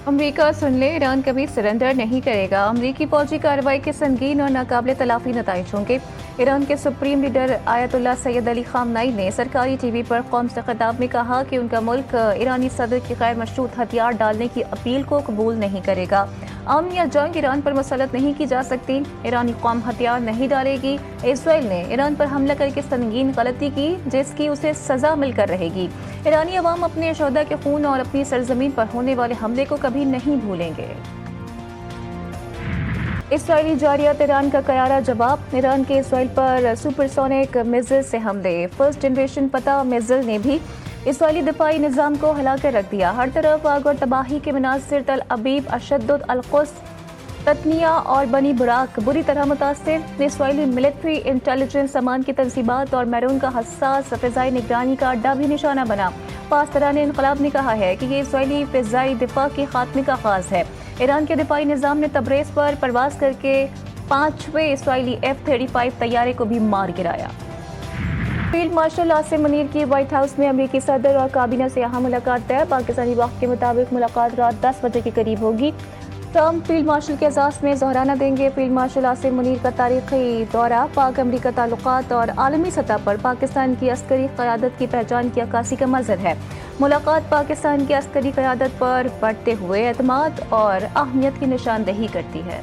America सुन ले, Iran कभी surrender नहीं करेगा। अमेरिकी फौजी कार्रवाई के संगीन और नाकाबिले तलाफी नताइज होंगे। ईरान के supreme leader Ayatollah Syed Ali Khamenei ने सरकारी टीवी पर कौम से खिताब में कहा कि उनका मुल्क ईरानी सदर की गैर मशरूत हथियार डालने की अपील को कबूल नहीं करेगा। अमन या जंग ईरान पर मुसलत नहीं की जा सकती। ईरानी कौम हथियार नहीं डालेगी। इसराइल ने ईरान पर हमला करके संगीन गलती की, जिसकी उसे सजा मिलकर रहेगी। ईरानी अवाम अपने शोहदा के खून और अपनी सरजमीन पर होने वाले हमले को कभी नहीं भूलेंगे। इसराइली जारियत ईरान का करारा जवाब। ईरान के इसराइल पर सुपरसोनिक मिसाइल से हमले। फर्स्ट जनरेशन पता मिसाइल ने भी इसराइली दिफाई निज़ाम को हिला कर रख दिया। हर तरफ आग और तबाही के मनासिर। तल अबीब, अशद्दुद, अल-कुद्स, ततनिया और बनी बुराक बुरी तरह मुतासिर। इसराइली मिलिट्री इंटेलिजेंस सामान की तंसीबात और मैरून का हसास फ़िज़ाई निगरानी का अड्डा भी निशाना बना। पासदारान इनकलाब ने कहा है कि ये इसराइली फ़िज़ाई दिफा के खात्मे का आगाज़ है। ईरान के दिफाई निज़ाम ने तबरेज़ पर परवाज करके 5वें इसराइली F-35 तैयारे को भी मार गिराया। फील्ड मार्शल आसिम मुनीर की व्हाइट हाउस में अमेरिकी सदर और काबीना से यहाँ मुलाकात तय। पाकिस्तानी वक्त के मुताबिक मुलाकात रात 10 बजे के करीब होगी। ट्रंप फील्ड मार्शल के एजाज में ज़ोहराना देंगे। फील्ड मार्शल आसिम मुनीर का तारीखी दौरा पाक अमरीका ताल्लुकात और आलमी सतह पर पाकिस्तान की अस्करी क़यादत की पहचान की अक्कासी का मज़हर है। मुलाकात पाकिस्तान की अस्करी क़यादत पर बढ़ते हुए एतमाद और अहमियत की निशानदेही करती है।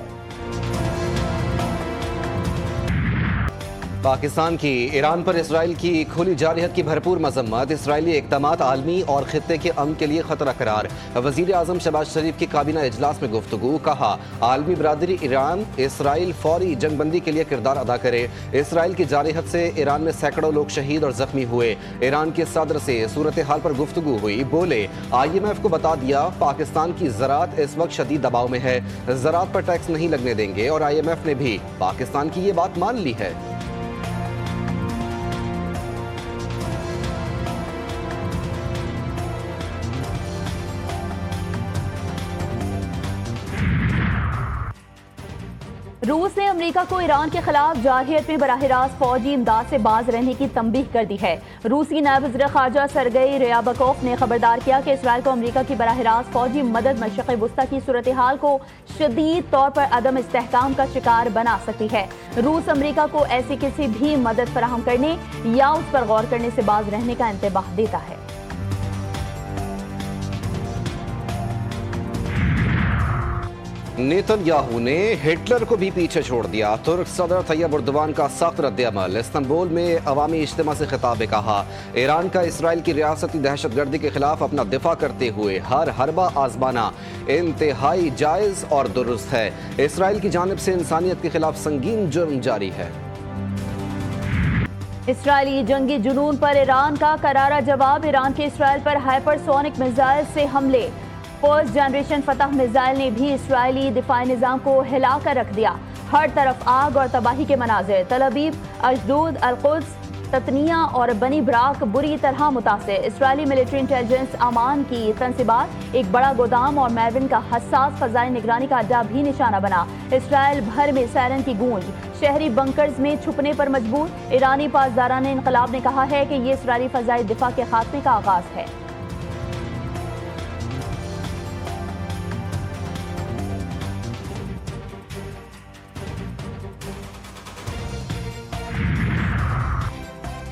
पाकिस्तान की ईरान पर इसराइल की खुली जारहियत की भरपूर मजम्मत। इसराइली इक़दामात आलमी और खित्ते के अमन के लिए खतरा करार। वज़ीर आज़म शहबाज शरीफ की काबीना इजलास में गुफ्तगू। कहा, आलमी बरादरी ईरान इसराइल फौरी जंगबंदी के लिए किरदार अदा करे। इसराइल की जारहियत से ईरान में सैकड़ों लोग शहीद और जख्मी हुए। ईरान के सदर से सूरत हाल पर गुफ्तगू हुई। बोले, IMF को बता दिया पाकिस्तान की ज़राअत इस वक्त शदीद दबाव में है। ज़राअत पर टैक्स नहीं लगने देंगे और IMF ने भी पाकिस्तान की ये बात मान ली है। रूस ने अमेरिका को ईरान के खिलाफ जारहियत में बराह रास्त फौजी इमदाद से बाज रहने की तंबीह कर दी है। रूसी नायब वज़ीर ख़ारजा सरगई रियाबकोफ ने खबरदार किया कि इसराइल को अमेरिका की बराह रास्त फौजी मदद मशरिक़ वुस्ता की सूरत हाल को शदीद तौर पर अदम इस्तेहकाम का शिकार बना सकती है। रूस अमेरिका को ऐसी किसी भी मदद फराहम करने या उस पर गौर करने से बाज रहने का इंतबाह देता है। नेतन्याहू ने हिटलर को भी पीछे छोड़ दिया। तुर्क सदर तैयब एर्दोगान का सख्त रद्द-ए-अमल। इस्तांबुल में अवामी इज्तिमा से खिताब में कहा, ईरान का इसराइल की रियासती दहशतगर्दी के खिलाफ अपना दिफा करते हुए हर हरबा आजमाना इंतहाई जायज़ और दुरुस्त है। इसराइल की जानिब से इंसानियत के खिलाफ संगीन जुर्म जारी है। इसराइली जंगी जुनून पर ईरान का करारा जवाब। ईरान के इसराइल पर हाइपरसोनिक मिसाइल से हमले। फर्स्ट जनरेशन फतह मिसाइल ने भी इसराइली दिफाई निज़ाम को हिला कर रख दिया। हर तरफ आग और तबाही के मनाजिर। तल अबीब, अशदूद, अल-कुद्स, ततनिया और बनी बुराक बुरी तरह मुतासिर। इसराइली मिलिट्री इंटेलिजेंस अमान की तंसीबात। एक बड़ा गोदाम और मैविन का हसास फ़ज़ाई निगरानी का अड्डा भी निशाना बना। इसराइल भर में सायरन की गूंज। शहरी बंकर्स में छुपने पर मजबूर। ईरानी पासदारान इनकलाब ने कहा है कि ये इसराइली फ़ज़ाई दिफा के खात्मे का आगाज़ है।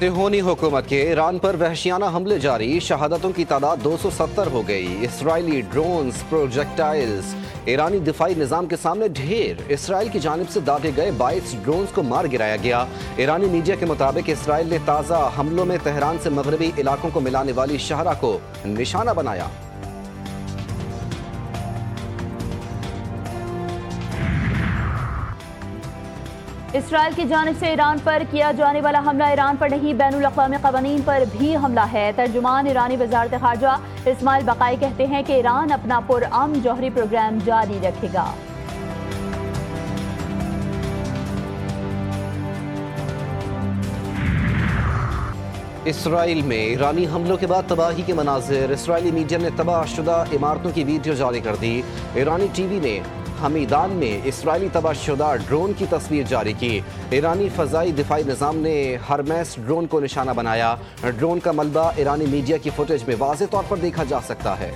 सिहोनी हुकूमत के ईरान पर वहशियाना हमले जारी। शहादतों की तादाद 270 हो गई। इसराइली ड्रोन्स, प्रोजेक्टाइल्स ईरानी दिफाई निज़ाम के सामने ढेर। इसराइल की जानिब से दागे गए 22 ड्रोन्स को मार गिराया गया। ईरानी मीडिया के मुताबिक इसराइल ने ताज़ा हमलों में तेहरान से मगरबी इलाकों को मिलाने वाली शहरा को निशाना बनाया। इसराइल की जानिब से ईरान पर किया जाने वाला हमला ईरान पर नहीं, बैनुल अक़वामी क़वानीन पर भी हमला है। तर्जुमान ईरानी वज़ारत ख़ारजा इस्माइल बक़ाई कहते हैं कि ईरान अपना पुरअमन जौहरी प्रोग्राम जारी रखेगा। इसराइल में ईरानी हमलों के बाद तबाही के मनाजिर। इसराइली मीडिया ने तबाहशुदा इमारतों की वीडियो जारी कर दी। ईरानी टीवी ने हमीदान में इसराइली तबाहशुदा ड्रोन की तस्वीर जारी की। ईरानी फ़ज़ाई दिफाई निज़ाम ने हरमेस ड्रोन को निशाना बनाया। ड्रोन का मलबा ईरानी मीडिया की फुटेज में वाज़ेह तौर पर देखा जा सकता है।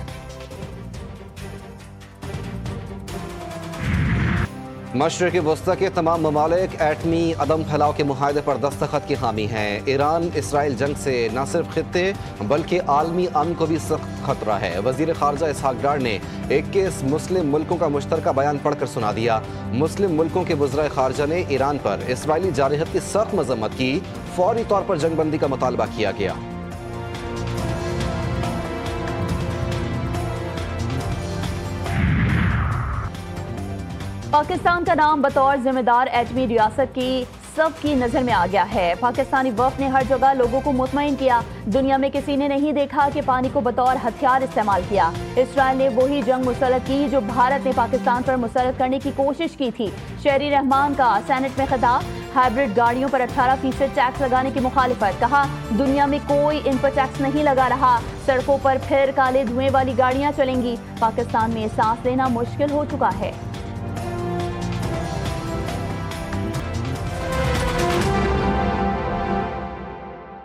मशरिक़ वस्ता के तमाम ममालिक एटमी अदम फैलाव के मुआहदे पर दस्तखत की हामी हैं। ईरान इसराइल जंग से न सिर्फ खित्ते बल्कि आलमी अमन को भी सख्त खतरा है। वज़ीर ख़ारजा इसहाक डार ने 21 मुस्लिम मुल्कों का मुश्तरका बयान पढ़कर सुना दिया। मुस्लिम मुल्कों के वज़राए ख़ारजा ने ईरान पर इसराइली जारहत की सख्त मज़म्मत की। फौरी तौर पर जंगबंदी का मुतालबा किया गया। पाकिस्तान का नाम बतौर जिम्मेदार एटमी रियासत की सबकी नजर में आ गया है। पाकिस्तानी वफ़द ने हर जगह लोगों को मुतमईन किया। दुनिया में किसी ने नहीं देखा कि पानी को बतौर हथियार इस्तेमाल किया। इसराइल ने वही जंग मुसल्लत की जो भारत ने पाकिस्तान पर मुसल्लत करने की कोशिश की थी। शहरी रहमान का सेनेट में खिताब। हाइब्रिड गाड़ियों पर 18% टैक्स लगाने की मुखालिफत। कहा दुनिया में कोई इन पर टैक्स नहीं लगा रहा। सड़कों पर फिर काले धुएं वाली गाड़ियां चलेंगी। पाकिस्तान में सांस लेना मुश्किल हो चुका है।